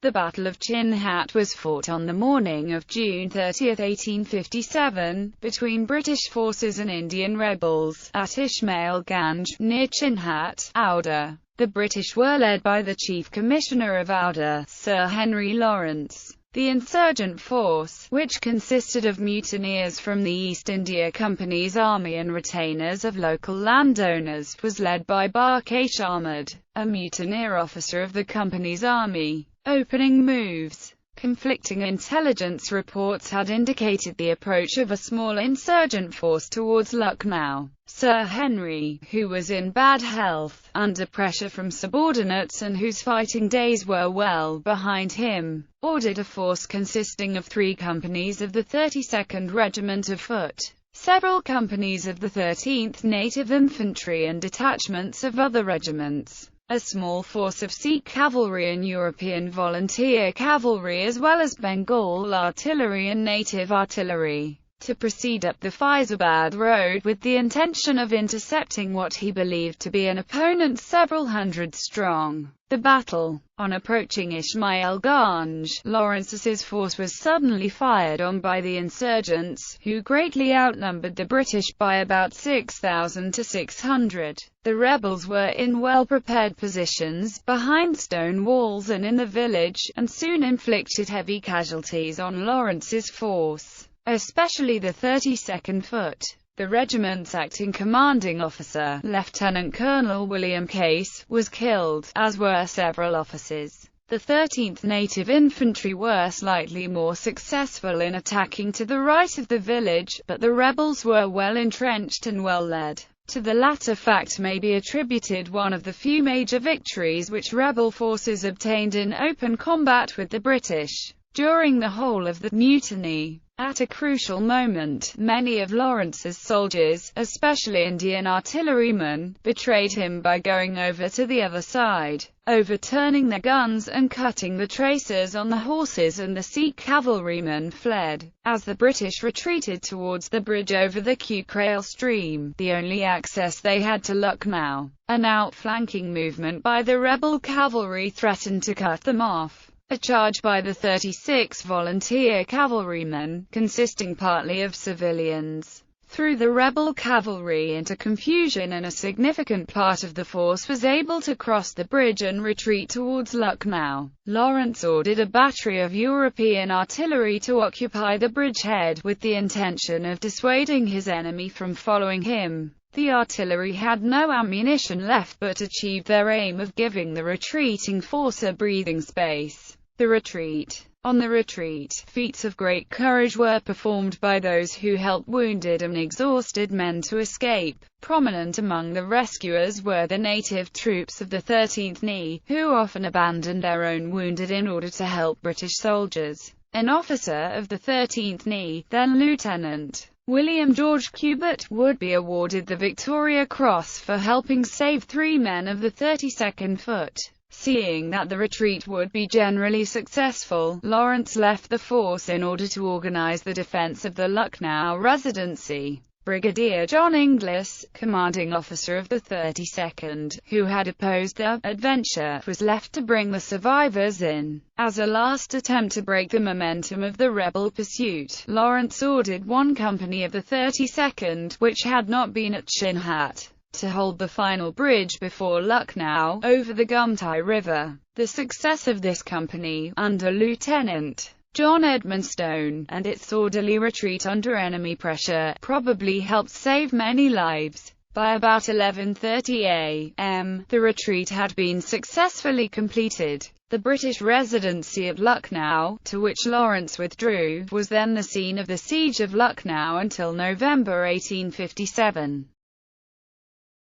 The Battle of Chinhat was fought on the morning of June 30, 1857, between British forces and Indian rebels, at Ismailganj, near Chinhut, Oude. The British were led by the Chief Commissioner of Oude, Sir Henry Lawrence. The insurgent force, which consisted of mutineers from the East India Company's army and retainers of local landowners, was led by Barkash Ahmad, a mutineer officer of the company's army. Opening moves. Conflicting intelligence reports had indicated the approach of a small insurgent force towards Lucknow. Sir Henry, who was in bad health, under pressure from subordinates and whose fighting days were well behind him, ordered a force consisting of 3 companies of the 32nd Regiment of Foot, several companies of the 13th Native Infantry and detachments of other regiments, a small force of Sikh cavalry and European volunteer cavalry, as well as Bengal artillery and native artillery, to proceed up the Faizabad road with the intention of intercepting what he believed to be an opponent several hundred strong. The battle. On approaching Ismailganj, Lawrence's force was suddenly fired on by the insurgents, who greatly outnumbered the British by about 6,000 to 600. The rebels were in well-prepared positions, behind stone walls and in the village, and soon inflicted heavy casualties on Lawrence's force, especially the 32nd Foot. The regiment's acting commanding officer, Lieutenant Colonel William Case, was killed, as were several officers. The 13th Native Infantry were slightly more successful in attacking to the right of the village, but the rebels were well entrenched and well led. To the latter fact may be attributed one of the few major victories which rebel forces obtained in open combat with the British during the whole of the mutiny. At a crucial moment, many of Lawrence's soldiers, especially Indian artillerymen, betrayed him by going over to the other side, overturning their guns and cutting the traces on the horses, and the Sikh cavalrymen fled. As the British retreated towards the bridge over the Kukrail stream, the only access they had to Lucknow, an outflanking movement by the rebel cavalry threatened to cut them off. A charge by the 36 volunteer cavalrymen, consisting partly of civilians, threw the rebel cavalry into confusion, and a significant part of the force was able to cross the bridge and retreat towards Lucknow. Lawrence ordered a battery of European artillery to occupy the bridgehead, with the intention of dissuading his enemy from following him. The artillery had no ammunition left, but achieved their aim of giving the retreating force a breathing space. The retreat. On the retreat, feats of great courage were performed by those who helped wounded and exhausted men to escape. Prominent among the rescuers were the native troops of the 13th NE, who often abandoned their own wounded in order to help British soldiers. An officer of the 13th NE, then Lieutenant William George Cubitt, would be awarded the Victoria Cross for helping save 3 men of the 32nd Foot. Seeing that the retreat would be generally successful, Lawrence left the force in order to organize the defense of the Lucknow Residency. Brigadier John Inglis, commanding officer of the 32nd, who had opposed the adventure, was left to bring the survivors in. As a last attempt to break the momentum of the rebel pursuit, Lawrence ordered 1 company of the 32nd, which had not been at Chinhut, to hold the final bridge before Lucknow, over the Gumti River. The success of this company, under Lieutenant John Edmonstone, and its orderly retreat under enemy pressure, probably helped save many lives. By about 11:30 a.m., the retreat had been successfully completed. The British Residency at Lucknow, to which Lawrence withdrew, was then the scene of the Siege of Lucknow until November 1857.